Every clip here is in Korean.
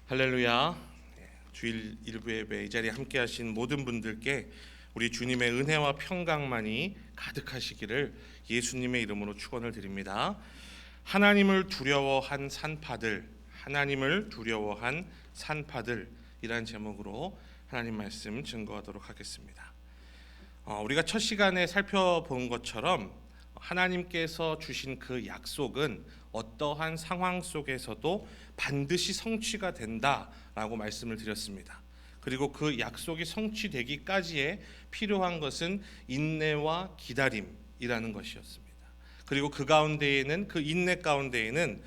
할렐루야. 주일 일부 예배 이 자리에 함께 하신 모든 분들께 우리 주님의 은혜와 평강만이 가득하시기를 예수님의 이름으로 축원을 드립니다. 하나님을 두려워한 산파들, 하나님을 두려워한 산파들이라는 제목으로 하나님 말씀 증거하도록 하겠습니다. 우리가 첫 시간에 살펴본 것처럼 하나님께서 주신 그 약속은 어떠한 상황 속에서도 반드시 성취가 된다라고 말씀을 드렸습니다. 그리고 그 약속이 성취되기까지에 필요한 것은 인내와 기다림이라는 것이었습니다. 그리고 그 가운데에는, 그 인내 가운데에는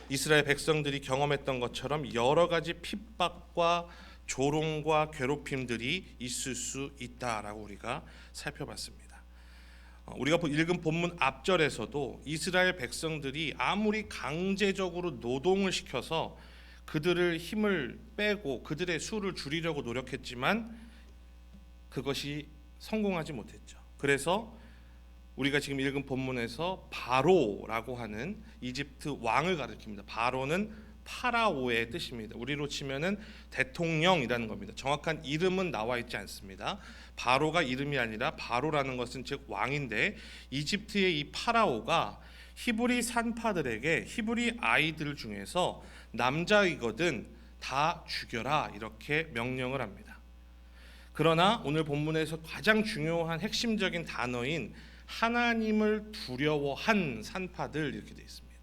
이스라엘 백성들이 경험했던 것처럼 여러 가지 핍박과 조롱과 괴롭힘들이 있을 수 있다라고 우리가 살펴봤습니다. 우리가 읽은 본문 앞절에서도 이스라엘 백성들이 아무리 강제적으로 노동을 시켜서 그들을 힘을 빼고 그들의 수를 줄이려고 노력했지만 그것이 성공하지 못했죠. 그래서 우리가 지금 읽은 본문에서 바로라고 하는 이집트 왕을 가리킵니다. 바로는 파라오의 뜻입니다. 우리로 치면은 대통령이라는 겁니다. 정확한 이름은 나와 있지 않습니다. 바로가 이름이 아니라 바로라는 것은 즉 왕인데, 이집트의 이 파라오가 히브리 산파들에게 히브리 아이들 중에서 남자이거든 다 죽여라 이렇게 명령을 합니다. 그러나 오늘 본문에서 가장 중요한 핵심적인 단어인 하나님을 두려워한 산파들 이렇게 되어 있습니다.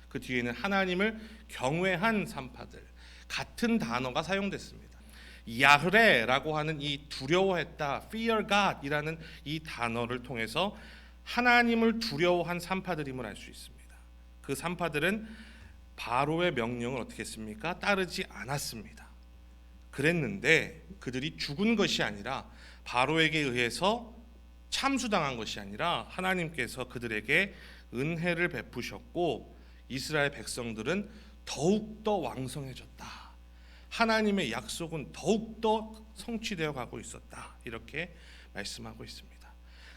그 뒤에는 하나님을 경외한 산파들, 같은 단어가 사용됐습니다. 야흐레라고 하는 이 두려워했다, fear God이라는 이 단어를 통해서 하나님을 두려워한 산파들임을 알 수 있습니다. 그 산파들은 바로의 명령을 어떻게 했습니까? 따르지 않았습니다. 그랬는데 그들이 죽은 것이 아니라, 바로에게 의해서 참수당한 것이 아니라 하나님께서 그들에게 은혜를 베푸셨고 이스라엘 백성들은 더욱더 왕성해졌다. 하나님의 약속은 더욱더 성취되어 가고 있었다. 이렇게 말씀하고 있습니다.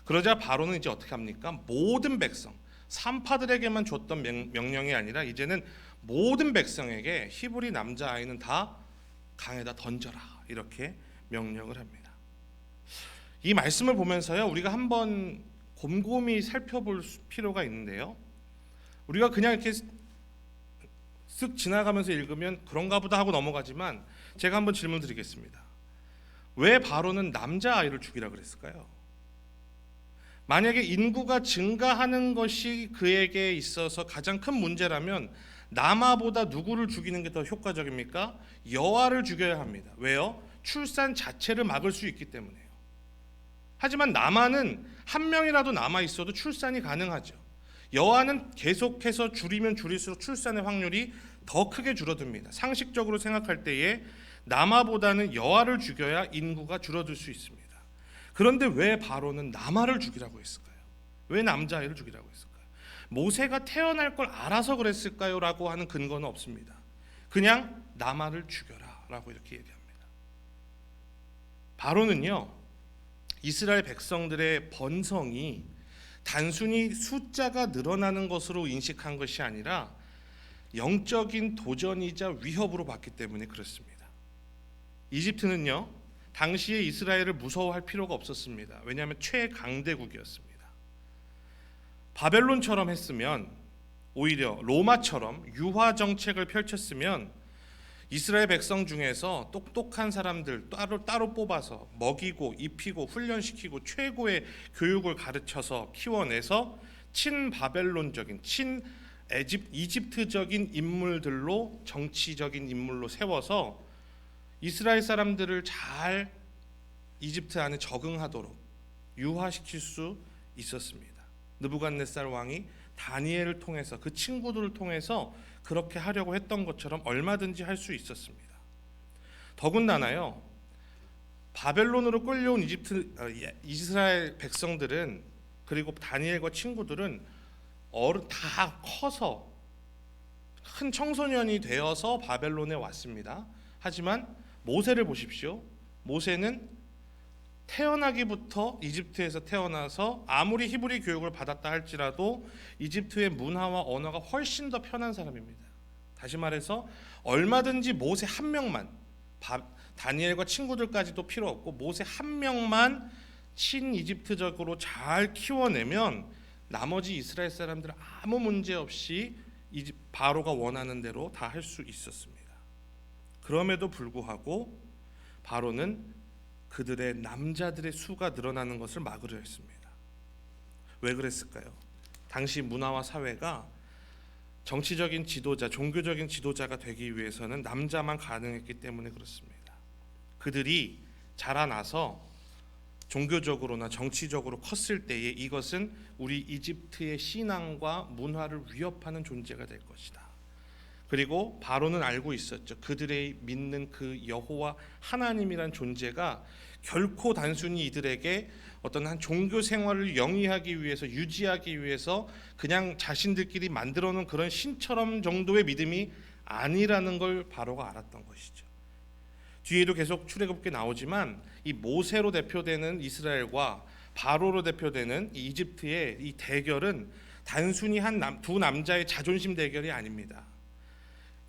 그러자 바로는 이제 어떻게 합니까? 모든 백성, 산파들에게만 줬던 명령이 아니라 이제는 모든 백성에게 히브리 남자아이는 다 강에다 던져라 이렇게 명령을 합니다. 이 말씀을 보면서요, 우리가 한번 곰곰이 살펴볼 필요가 있는데요, 우리가 그냥 이렇게 쓱 지나가면서 읽으면 그런가 보다 하고 넘어가지만 제가 한번 질문 드리겠습니다. 왜 바로는 남자아이를 죽이라 그랬을까요? 만약에 인구가 증가하는 것이 그에게 있어서 가장 큰 문제라면 남아보다 누구를 죽이는 게 더 효과적입니까? 여아를 죽여야 합니다. 왜요? 출산 자체를 막을 수 있기 때문에요. 하지만 남아는 한 명이라도 남아 있어도 출산이 가능하죠. 여아는 계속해서 줄이면 줄일수록 출산의 확률이 더 크게 줄어듭니다. 상식적으로 생각할 때에 남아보다는 여아를 죽여야 인구가 줄어들 수 있습니다. 그런데 왜 바로는 남아를 죽이라고 했을까요? 왜 남자아이를 죽이라고 했을까요? 모세가 태어날 걸 알아서 그랬을까요? 라고 하는 근거는 없습니다. 그냥 남아를 죽여라 라고 이렇게 얘기합니다. 바로는요, 이스라엘 백성들의 번성이 단순히 숫자가 늘어나는 것으로 인식한 것이 아니라 영적인 도전이자 위협으로 봤기 때문에 그렇습니다. 이집트는요, 당시에 이스라엘을 무서워할 필요가 없었습니다. 왜냐하면 최강대국이었습니다. 바벨론처럼 했으면, 오히려 로마처럼 유화 정책을 펼쳤으면 이스라엘 백성 중에서 똑똑한 사람들 따로 뽑아서 먹이고 입히고 훈련시키고 최고의 교육을 가르쳐서 키워내서 친바벨론적인 이집트적인 인물들로, 정치적인 인물로 세워서 이스라엘 사람들을 잘 이집트 안에 적응하도록 유화시킬 수 있었습니다. 느부갓네살 왕이 다니엘을 통해서, 그 친구들을 통해서 그렇게 하려고 했던 것처럼 얼마든지 할 수 있었습니다. 더군다나요, 바벨론으로 끌려온 이스라엘 백성들은, 그리고 다니엘과 친구들은 다 커서 큰 청소년이 되어서 바벨론에 왔습니다. 하지만 모세를 보십시오. 모세는 태어나기부터 이집트에서 태어나서 아무리 히브리 교육을 받았다 할지라도 이집트의 문화와 언어가 훨씬 더 편한 사람입니다. 다시 말해서 얼마든지 모세 한 명만, 다니엘과 친구들까지도 필요 없고 모세 한 명만 친이집트적으로 잘 키워내면 나머지 이스라엘 사람들은 아무 문제 없이 바로가 원하는 대로 다 할 수 있었습니다. 그럼에도 불구하고 바로는 그들의 남자들의 수가 늘어나는 것을 막으려 했습니다. 왜 그랬을까요? 당시 문화와 사회가 정치적인 지도자, 종교적인 지도자가 되기 위해서는 남자만 가능했기 때문에 그렇습니다. 그들이 자라나서 종교적으로나 정치적으로 컸을 때에 이것은 우리 이집트의 신앙과 문화를 위협하는 존재가 될 것이다. 그리고 바로는 알고 있었죠. 그들의 믿는 그 여호와 하나님이란 존재가 결코 단순히 이들에게 어떤 한 종교 생활을 영위하기 위해서, 유지하기 위해서 그냥 자신들끼리 만들어 놓은 그런 신처럼 정도의 믿음이 아니라는 걸 바로가 알았던 것이죠. 뒤에도 계속 출애굽기에 나오지만 이 모세로 대표되는 이스라엘과 바로로 대표되는 이 이집트의 이 대결은 단순히 두 남자의 자존심 대결이 아닙니다.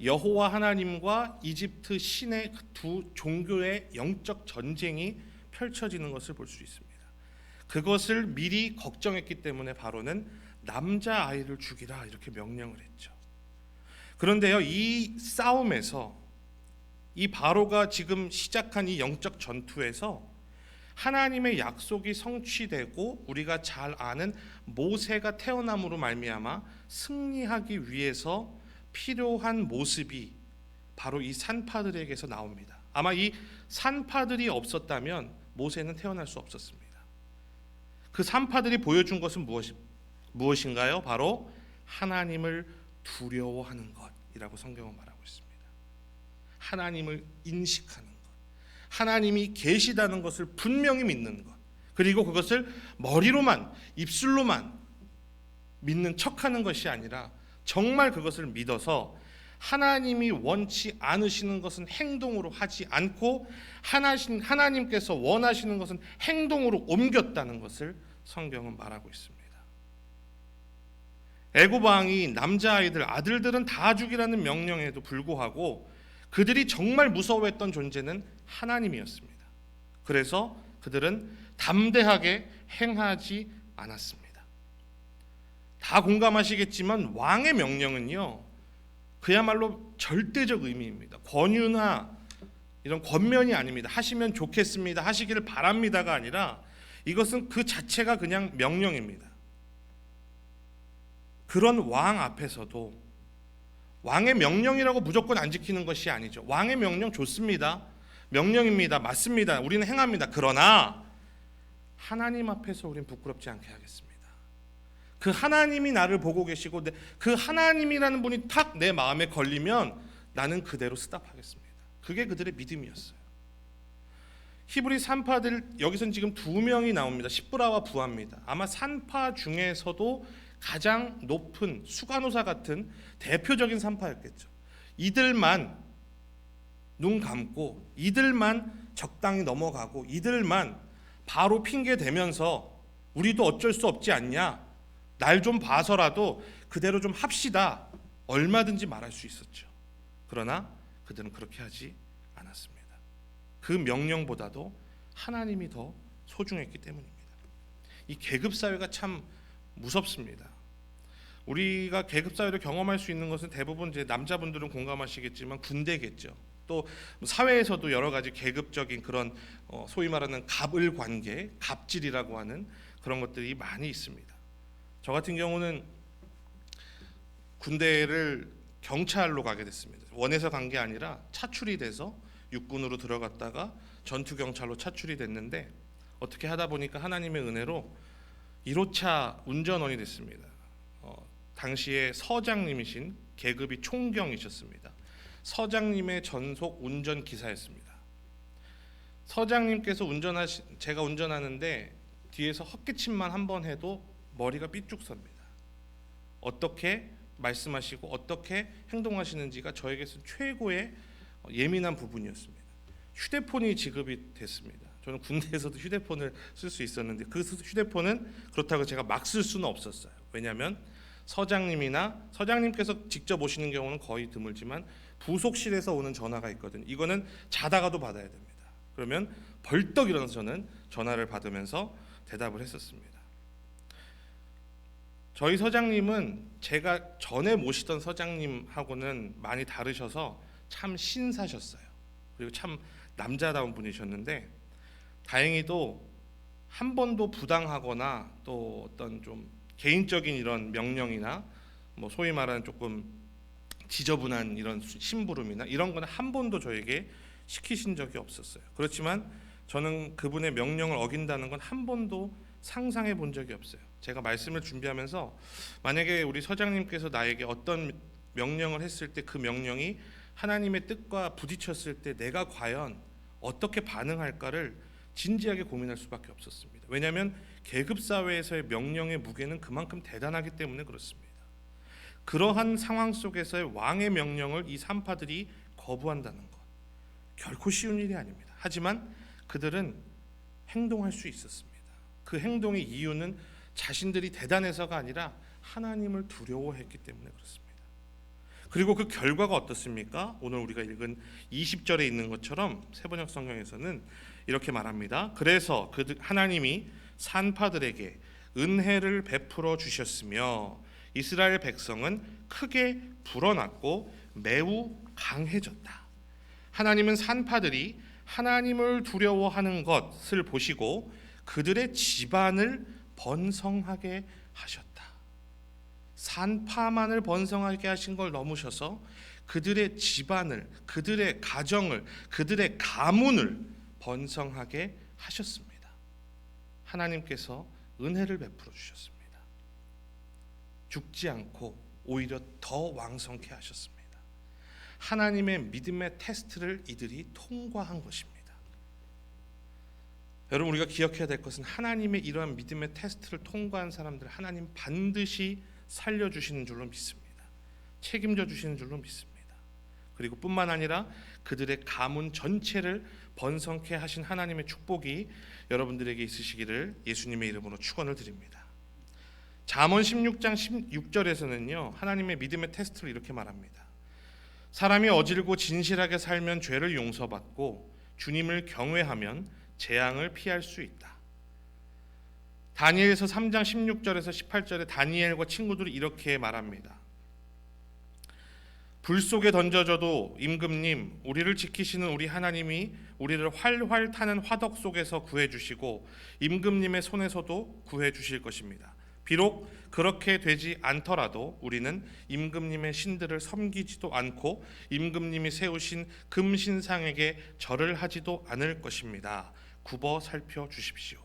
여호와 하나님과 이집트 신의 두 종교의 영적 전쟁이 펼쳐지는 것을 볼 수 있습니다. 그것을 미리 걱정했기 때문에 바로는 남자 아이를 죽이라 이렇게 명령을 했죠. 그런데요, 이 싸움에서 이 바로가 지금 시작한 이 영적 전투에서 하나님의 약속이 성취되고 우리가 잘 아는 모세가 태어남으로 말미암아 승리하기 위해서 필요한 모습이 바로 이 산파들에게서 나옵니다. 아마 이 산파들이 없었다면 모세는 태어날 수 없었습니다. 그 산파들이 보여준 것은 무엇인가요? 바로 하나님을 두려워하는 것이라고 성경은 말하고 있습니다. 하나님을 인식하는 것, 하나님이 계시다는 것을 분명히 믿는 것, 그리고 그것을 머리로만, 입술로만 믿는 척하는 것이 아니라 정말 그것을 믿어서 하나님이 원치 않으시는 것은 행동으로 하지 않고 하나님께서 원하시는 것은 행동으로 옮겼다는 것을 성경은 말하고 있습니다. 애굽 왕이 남자아이들, 아들들은 다 죽이라는 명령에도 불구하고 그들이 정말 무서워했던 존재는 하나님이었습니다. 그래서 그들은 담대하게 행하지 않았습니다. 다 공감하시겠지만 왕의 명령은요, 그야말로 절대적 의미입니다. 권유나 이런 권면이 아닙니다. 하시면 좋겠습니다, 하시기를 바랍니다가 아니라 이것은 그 자체가 그냥 명령입니다. 그런 왕 앞에서도 왕의 명령이라고 무조건 안 지키는 것이 아니죠. 왕의 명령 좋습니다. 명령입니다. 맞습니다. 우리는 행합니다. 그러나 하나님 앞에서 우리는 부끄럽지 않게 하겠습니다. 그 하나님이 나를 보고 계시고 그 하나님이라는 분이 탁 내 마음에 걸리면 나는 그대로 스탑하겠습니다. 그게 그들의 믿음이었어요. 히브리 산파들, 여기서는 지금 두 명이 나옵니다. 십브라와 부하입니다. 아마 산파 중에서도 가장 높은 수간호사 같은 대표적인 산파였겠죠. 이들만 눈 감고 이들만 적당히 넘어가고 이들만 바로 핑계 대면서 우리도 어쩔 수 없지 않냐, 날 좀 봐서라도 그대로 좀 합시다, 얼마든지 말할 수 있었죠. 그러나 그들은 그렇게 하지 않았습니다. 그 명령보다도 하나님이 더 소중했기 때문입니다. 이 계급사회가 참 무섭습니다. 우리가 계급사회를 경험할 수 있는 것은 대부분 이제 남자분들은 공감하시겠지만 군대겠죠. 또 사회에서도 여러 가지 계급적인 그런 소위 말하는 갑을 관계, 갑질이라고 하는 그런 것들이 많이 있습니다. 저 같은 경우는 군대를 경찰로 가게 됐습니다. 원해서 간 게 아니라 차출이 돼서 육군으로 들어갔다가 전투경찰로 차출이 됐는데 어떻게 하다 보니까 하나님의 은혜로 1호차 운전원이 됐습니다. 당시에 서장님이신 계급이 총경이셨습니다. 서장님의 전속 운전기사였습니다. 서장님께서 제가 운전하는데 뒤에서 헛기침만 한번 해도 머리가 삐쭉 섭니다. 어떻게 말씀하시고 어떻게 행동하시는지가 저에게서는 최고의 예민한 부분이었습니다. 휴대폰이 지급이 됐습니다. 저는 군대에서도 휴대폰을 쓸 수 있었는데 그 휴대폰은 그렇다고 제가 막 쓸 수는 없었어요. 왜냐하면 서장님께서 직접 오시는 경우는 거의 드물지만 부속실에서 오는 전화가 있거든요. 이거는 자다가도 받아야 됩니다. 그러면 벌떡 일어나서 저는 전화를 받으면서 대답을 했었습니다. 저희 서장님은 제가 전에 모시던 서장님하고는 많이 다르셔서 참 신사셨어요. 그리고 참 남자다운 분이셨는데 다행히도 한 번도 부당하거나 또 어떤 좀 개인적인 이런 명령이나 뭐 소위 말하는 조금 지저분한 이런 심부름이나 이런 거는 한 번도 저에게 시키신 적이 없었어요. 그렇지만 저는 그분의 명령을 어긴다는 건 한 번도 상상해 본 적이 없어요. 제가 말씀을 준비하면서 만약에 우리 서장님께서 나에게 어떤 명령을 했을 때 그 명령이 하나님의 뜻과 부딪혔을 때 내가 과연 어떻게 반응할까를 진지하게 고민할 수밖에 없었습니다. 왜냐하면 계급사회에서의 명령의 무게는 그만큼 대단하기 때문에 그렇습니다. 그러한 상황 속에서의 왕의 명령을 이 산파들이 거부한다는 것 결코 쉬운 일이 아닙니다. 하지만 그들은 행동할 수 있었습니다. 그 행동의 이유는 자신들이 대단해서가 아니라 하나님을 두려워했기 때문에 그렇습니다. 그리고 그 결과가 어떻습니까? 오늘 우리가 읽은 20절에 있는 것처럼 세번역 성경에서는 이렇게 말합니다. 그래서 하나님이 산파들에게 은혜를 베풀어 주셨으며 이스라엘 백성은 크게 불어났고 매우 강해졌다. 하나님은 산파들이 하나님을 두려워하는 것을 보시고 그들의 집안을 번성하게 하셨다. 산파만을 번성하게 하신 걸 넘으셔서 그들의 집안을, 그들의 가정을, 그들의 가문을 번성하게 하셨습니다. 하나님께서 은혜를 베풀어 주셨습니다. 죽지 않고 오히려 더 왕성케 하셨습니다. 하나님의 믿음의 테스트를 이들이 통과한 것입니다. 여러분, 우리가 기억해야 될 것은 하나님의 이러한 믿음의 테스트를 통과한 사람들 하나님 반드시 살려주시는 줄로 믿습니다. 책임져 주시는 줄로 믿습니다. 그리고 뿐만 아니라 그들의 가문 전체를 번성케 하신 하나님의 축복이 여러분들에게 있으시기를 예수님의 이름으로 축원을 드립니다. 잠언 16장 16절에서는요 하나님의 믿음의 테스트를 이렇게 말합니다. 사람이 어질고 진실하게 살면 죄를 용서받고 주님을 경외하면 재앙을 피할 수 있다. 다니엘서 3장 16절에서 18절에 다니엘과 친구들이 이렇게 말합니다. 불 속에 던져져도 임금님, 우리를 지키시는 우리 하나님이 우리를 활활 타는 화덕 속에서 구해주시고 임금님의 손에서도 구해주실 것입니다. 비록 그렇게 되지 않더라도 우리는 임금님의 신들을 섬기지도 않고 임금님이 세우신 금신상에게 절을 하지도 않을 것입니다. 굽어 살펴주십시오.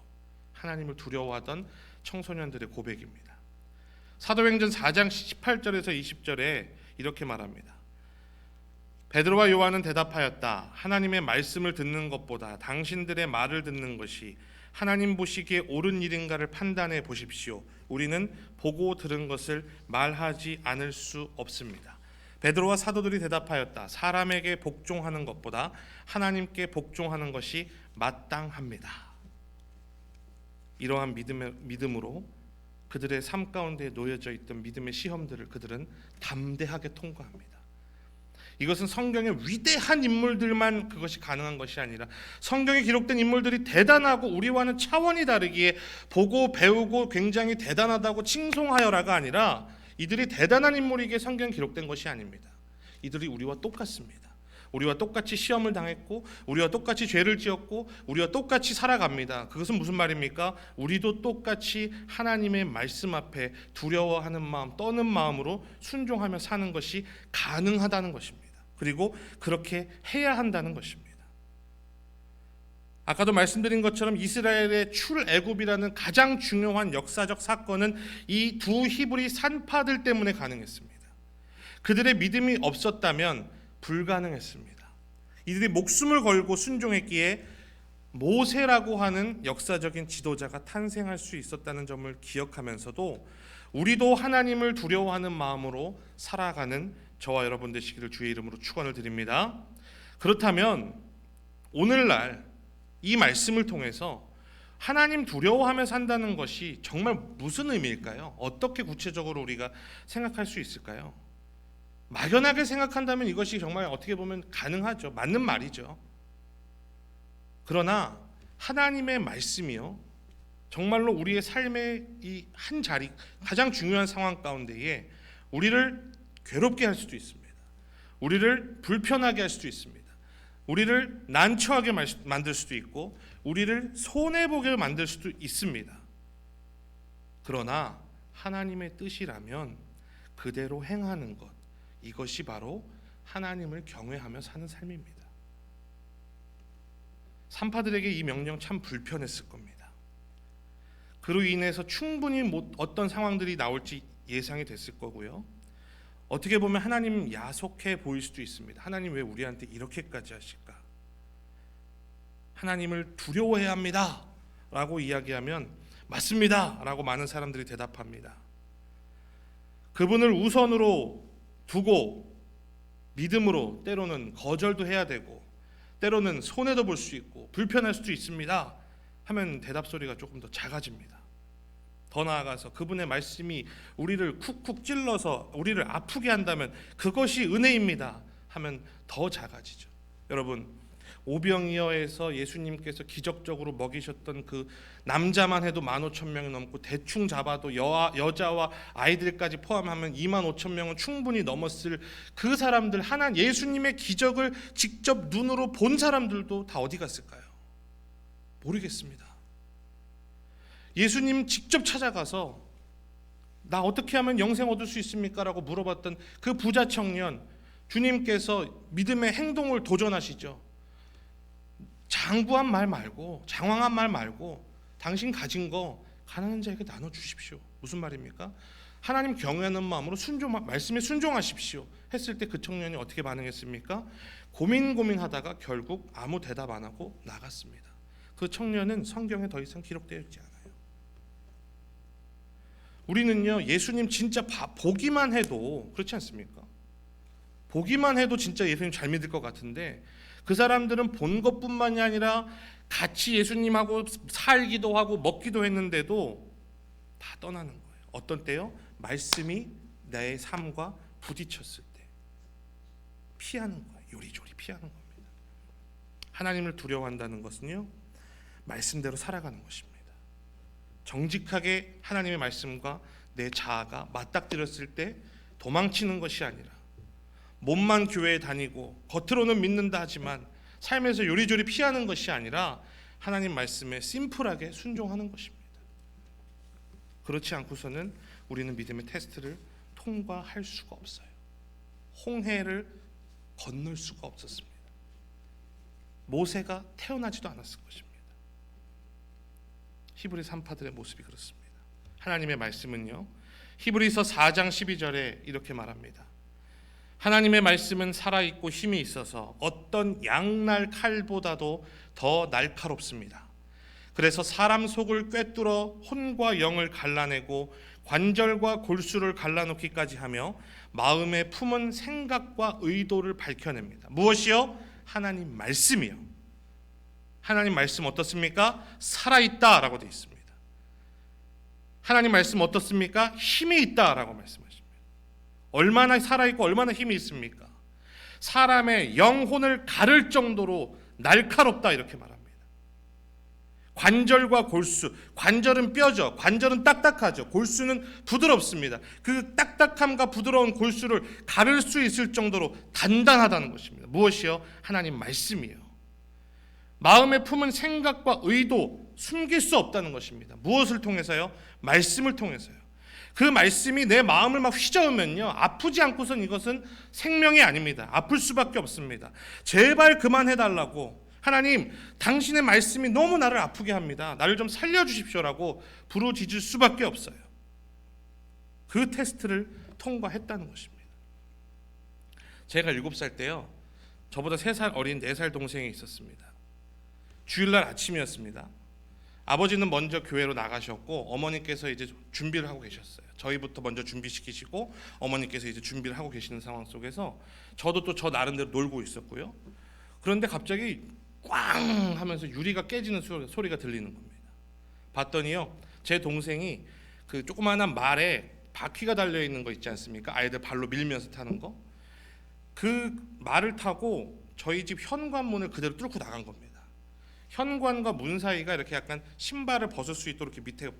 하나님을 두려워하던 청소년들의 고백입니다. 사도행전 4장 18절에서 20절에 이렇게 말합니다. 베드로와 요한은 대답하였다. 하나님의 말씀을 듣는 것보다 당신들의 말을 듣는 것이 하나님 보시기에 옳은 일인가를 판단해 보십시오. 우리는 보고 들은 것을 말하지 않을 수 없습니다. 베드로와 사도들이 대답하였다. 사람에게 복종하는 것보다 하나님께 복종하는 것이 마땅합니다. 이러한 믿음으로 그들의 삶 가운데 놓여져 있던 믿음의 시험들을 그들은 담대하게 통과합니다. 이것은 성경의 위대한 인물들만 그것이 가능한 것이 아니라 성경에 기록된 인물들이 대단하고 우리와는 차원이 다르기에 보고 배우고 굉장히 대단하다고 칭송하여라가 아니라 이들이 대단한 인물이기에 성경에 기록된 것이 아닙니다. 이들이 우리와 똑같습니다. 우리와 똑같이 시험을 당했고 우리와 똑같이 죄를 지었고 우리와 똑같이 살아갑니다. 그것은 무슨 말입니까? 우리도 똑같이 하나님의 말씀 앞에 두려워하는 마음, 떠는 마음으로 순종하며 사는 것이 가능하다는 것입니다. 그리고 그렇게 해야 한다는 것입니다. 아까도 말씀드린 것처럼 이스라엘의 출애굽이라는 가장 중요한 역사적 사건은 이 두 히브리 산파들 때문에 가능했습니다. 그들의 믿음이 없었다면 불가능했습니다. 이들이 목숨을 걸고 순종했기에 모세라고 하는 역사적인 지도자가 탄생할 수 있었다는 점을 기억하면서도 우리도 하나님을 두려워하는 마음으로 살아가는 저와 여러분 되시기를 주의 이름으로 축원을 드립니다. 그렇다면 오늘날 이 말씀을 통해서 하나님 두려워하며 산다는 것이 정말 무슨 의미일까요? 어떻게 구체적으로 우리가 생각할 수 있을까요? 막연하게 생각한다면 이것이 정말 어떻게 보면 가능하죠. 맞는 말이죠. 그러나 하나님의 말씀이요, 정말로 우리의 삶의 이 한 자리, 가장 중요한 상황 가운데에 우리를 괴롭게 할 수도 있습니다. 우리를 불편하게 할 수도 있습니다. 우리를 난처하게 만들 수도 있고 우리를 손해보게 만들 수도 있습니다. 그러나 하나님의 뜻이라면 그대로 행하는 것, 이것이 바로 하나님을 경외하며 사는 삶입니다. 산파들에게 이 명령 참 불편했을 겁니다. 그로 인해서 충분히 어떤 상황들이 나올지 예상이 됐을 거고요. 어떻게 보면 하나님 야속해 보일 수도 있습니다. 하나님 왜 우리한테 이렇게까지 하실까? 하나님을 두려워해야 합니다 라고 이야기하면 맞습니다 라고 많은 사람들이 대답합니다. 그분을 우선으로 두고 믿음으로 때로는 거절도 해야 되고 때로는 손해도 볼 수 있고 불편할 수도 있습니다 하면 대답 소리가 조금 더 작아집니다. 더 나아가서 그분의 말씀이 우리를 쿡쿡 찔러서 우리를 아프게 한다면 그것이 은혜입니다 하면 더 작아지죠. 여러분, 오병이어에서 예수님께서 기적적으로 먹이셨던 그 남자만 해도 15,000명이 넘고 대충 잡아도 여자와 아이들까지 포함하면 25,000명은 충분히 넘었을 그 사람들, 예수님의 기적을 직접 눈으로 본 사람들도 다 어디 갔을까요? 모르겠습니다. 예수님 직접 찾아가서 나 어떻게 하면 영생 얻을 수 있습니까? 라고 물어봤던 그 부자 청년, 주님께서 믿음의 행동을 도전하시죠. 장구한 말 말고, 장황한 말 말고 당신 가진 거 가난한 자에게 나눠주십시오. 무슨 말입니까? 하나님 경외하는 마음으로 말씀에 순종하십시오 했을 때 그 청년이 어떻게 반응했습니까? 고민하다가 결국 아무 대답 안 하고 나갔습니다. 그 청년은 성경에 더 이상 기록되어 있지 않아요. 우리는요, 예수님 진짜 보기만 해도 그렇지 않습니까? 보기만 해도 진짜 예수님 잘 믿을 것 같은데 그 사람들은 본 것뿐만이 아니라 같이 예수님하고 살기도 하고 먹기도 했는데도 다 떠나는 거예요. 어떤 때요? 말씀이 내 삶과 부딪혔을 때 피하는 거예요. 요리조리 피하는 겁니다. 하나님을 두려워한다는 것은요, 말씀대로 살아가는 것입니다. 정직하게 하나님의 말씀과 내 자아가 맞닥뜨렸을 때 도망치는 것이 아니라 몸만 교회에 다니고 겉으로는 믿는다 하지만 삶에서 요리조리 피하는 것이 아니라 하나님 말씀에 심플하게 순종하는 것입니다. 그렇지 않고서는 우리는 믿음의 테스트를 통과할 수가 없어요. 홍해를 건널 수가 없었습니다. 모세가 태어나지도 않았을 것입니다. 히브리 산파들의 모습이 그렇습니다. 하나님의 말씀은요, 히브리서 4장 12절에 이렇게 말합니다. 하나님의 말씀은 살아있고 힘이 있어서 어떤 양날 칼보다도 더 날카롭습니다. 그래서 사람 속을 꿰뚫어 혼과 영을 갈라내고 관절과 골수를 갈라놓기까지 하며 마음에 품은 생각과 의도를 밝혀냅니다. 무엇이요? 하나님 말씀이요. 하나님 말씀 어떻습니까? 살아있다라고 되어 있습니다. 하나님 말씀 어떻습니까? 힘이 있다라고 말씀하십니다. 얼마나 살아있고 얼마나 힘이 있습니까? 사람의 영혼을 가를 정도로 날카롭다 이렇게 말합니다. 관절과 골수, 관절은 뼈죠. 관절은 딱딱하죠. 골수는 부드럽습니다. 그 딱딱함과 부드러운 골수를 가를 수 있을 정도로 단단하다는 것입니다. 무엇이요? 하나님 말씀이요. 마음에 품은 생각과 의도 숨길 수 없다는 것입니다. 무엇을 통해서요? 말씀을 통해서요. 그 말씀이 내 마음을 막 휘저으면요, 아프지 않고선 이것은 생명이 아닙니다. 아플 수밖에 없습니다. 제발 그만해달라고, 하나님 당신의 말씀이 너무 나를 아프게 합니다. 나를 좀 살려주십시오라고 부르짖을 수밖에 없어요. 그 테스트를 통과했다는 것입니다. 제가 7살 때요, 저보다 3살 어린 4살 동생이 있었습니다. 주일날 아침이었습니다. 아버지는 먼저 교회로 나가셨고 어머니께서 이제 준비를 하고 계셨어요. 저희부터 먼저 준비시키시고 어머니께서 이제 준비를 하고 계시는 상황 속에서 저도 또 저 나름대로 놀고 있었고요. 그런데 갑자기 꽝 하면서 유리가 깨지는 소리가 들리는 겁니다. 봤더니요, 제 동생이 그 조그마한 말에 바퀴가 달려 있는 거 있지 않습니까? 아이들 발로 밀면서 타는 거. 그 말을 타고 저희 집 현관문을 그대로 뚫고 나간 겁니다. 현관과 문 사이가 이렇게 약간 신발을 벗을 수 있도록 이렇게 밑에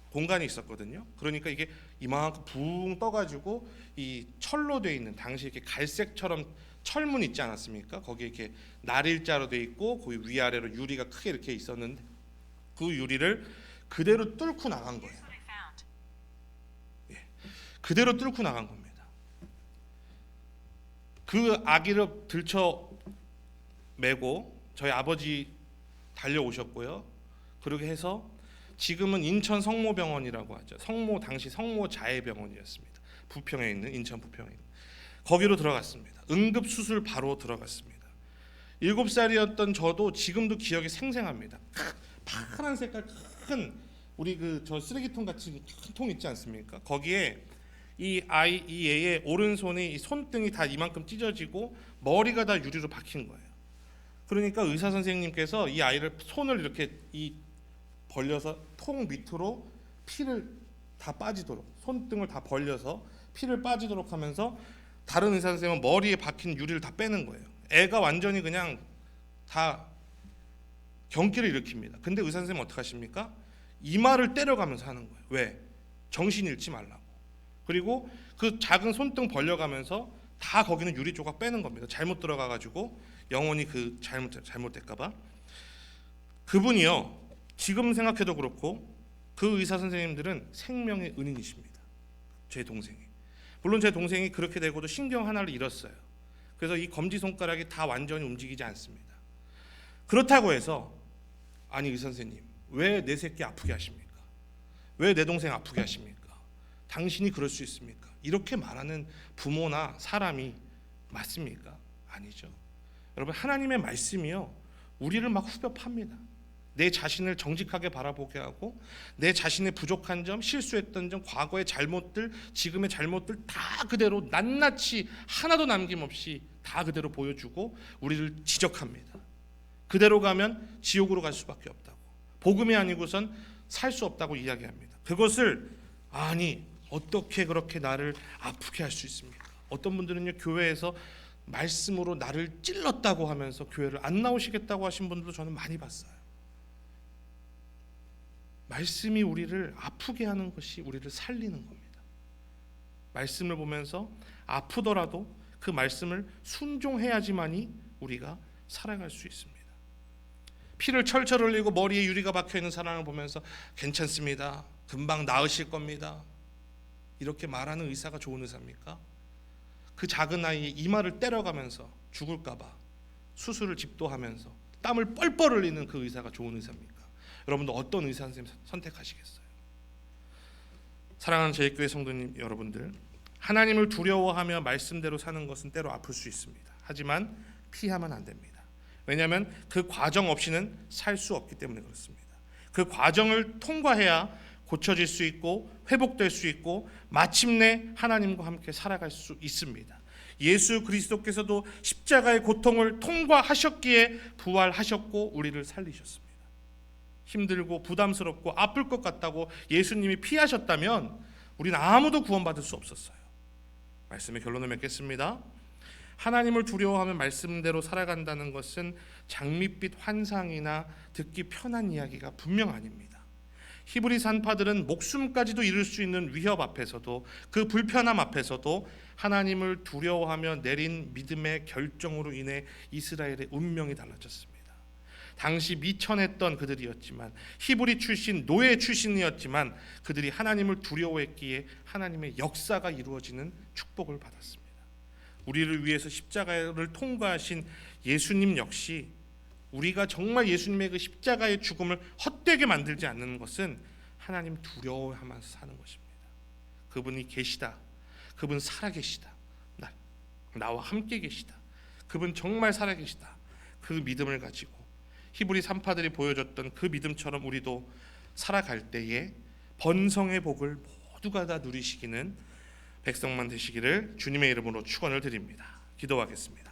공간이 있었거든요. 그러니까 이게 이만큼 붕 떠가지고 이 철로 돼 있는, 당시 이렇게 갈색처럼 철문 있지 않았습니까? 거기에 이렇게 날일자로 돼 있고 거기 위아래로 유리가 크게 이렇게 있었는데 그 유리를 그대로 뚫고 나간 거예요. 예, 그대로 뚫고 나간 겁니다. 그 아기를 들쳐 메고 저희 아버지 달려오셨고요. 그렇게 해서 지금은 인천 성모병원이라고 하죠. 당시 성모자해병원이었습니다. 부평에 있는, 인천 부평에 있는. 거기로 들어갔습니다. 응급수술 바로 들어갔습니다. 7살이었던 저도 지금도 기억이 생생합니다. 파란 색깔 큰 우리 저 쓰레기통 같은 큰 통 있지 않습니까? 거기에 이 애의 오른손이 이 손등이 다 이만큼 찢어지고 머리가 다 유리로 박힌 거예요. 그러니까 의사 선생님께서 이 아이를 손을 이렇게 벌려서 통 밑으로 피를 다 빠지도록, 손등을 다 벌려서 피를 빠지도록 하면서 다른 의사 선생님은 머리에 박힌 유리를 다 빼는 거예요. 애가 완전히 그냥 다 경기를 일으킵니다. 근데 의사 선생님은 어떻게 하십니까? 이마를 때려가면서 하는 거예요. 왜? 정신 잃지 말라고. 그리고 그 작은 손등 벌려가면서 다 거기는 유리 조각 빼는 겁니다. 잘못 들어가가지고 영원히 그 잘못될까봐. 그분이요, 지금 생각해도 그렇고 그 의사 선생님들은 생명의 은인이십니다. 제 동생이. 물론 제 동생이 그렇게 되고도 신경 하나를 잃었어요. 그래서 이 검지 손가락이 다 완전히 움직이지 않습니다. 그렇다고 해서 아니 의사 선생님, 왜 내 새끼 아프게 하십니까? 왜 내 동생 아프게 하십니까? 당신이 그럴 수 있습니까? 이렇게 말하는 부모나 사람이 맞습니까? 아니죠. 여러분, 하나님의 말씀이요, 우리를 막 후벼 팝니다. 내 자신을 정직하게 바라보게 하고 내 자신의 부족한 점, 실수했던 점, 과거의 잘못들, 지금의 잘못들 다 그대로 낱낱이 하나도 남김없이 다 그대로 보여주고 우리를 지적합니다. 그대로 가면 지옥으로 갈 수밖에 없다고, 복음이 아니고선 살 수 없다고 이야기합니다. 그것을 아니 어떻게 그렇게 나를 아프게 할 수 있습니까? 어떤 분들은요, 교회에서 말씀으로 나를 찔렀다고 하면서 교회를 안 나오시겠다고 하신 분들도 저는 많이 봤어요. 말씀이 우리를 아프게 하는 것이 우리를 살리는 겁니다. 말씀을 보면서 아프더라도 그 말씀을 순종해야지만이 우리가 살아갈 수 있습니다. 피를 철철 흘리고 머리에 유리가 박혀있는 사람을 보면서 괜찮습니다, 금방 나으실 겁니다, 이렇게 말하는 의사가 좋은 의사입니까? 그 작은 아이의 이마를 때려가면서 죽을까봐 수술을 집도하면서 땀을 뻘뻘 흘리는 그 의사가 좋은 의사입니까? 여러분도 어떤 의사 선생님 선택하시겠어요? 사랑하는 제1교회 성도님 여러분들, 하나님을 두려워하며 말씀대로 사는 것은 때로 아플 수 있습니다. 하지만 피하면 안 됩니다. 왜냐하면 그 과정 없이는 살 수 없기 때문에 그렇습니다. 그 과정을 통과해야 고쳐질 수 있고 회복될 수 있고 마침내 하나님과 함께 살아갈 수 있습니다. 예수 그리스도께서도 십자가의 고통을 통과하셨기에 부활하셨고 우리를 살리셨습니다. 힘들고 부담스럽고 아플 것 같다고 예수님이 피하셨다면 우리는 아무도 구원받을 수 없었어요. 말씀의 결론을 맺겠습니다. 하나님을 두려워하며 말씀대로 살아간다는 것은 장밋빛 환상이나 듣기 편한 이야기가 분명 아닙니다. 히브리 산파들은 목숨까지도 잃을 수 있는 위협 앞에서도, 그 불편함 앞에서도 하나님을 두려워하며 내린 믿음의 결정으로 인해 이스라엘의 운명이 달라졌습니다. 당시 미천했던 그들이었지만, 히브리 출신, 노예 출신이었지만 그들이 하나님을 두려워했기에 하나님의 역사가 이루어지는 축복을 받았습니다. 우리를 위해서 십자가를 통과하신 예수님 역시 우리가 정말 예수님의 그 십자가의 죽음을 헛되게 만들지 않는 것은 하나님 두려워하면서 사는 것입니다. 그분이 계시다, 그분 살아계시다, 나와 함께 계시다, 그분 정말 살아계시다, 그 믿음을 가지고 히브리 산파들이 보여줬던 그 믿음처럼 우리도 살아갈 때에 번성의 복을 모두가 다 누리시기는 백성만 되시기를 주님의 이름으로 축원을 드립니다. 기도하겠습니다.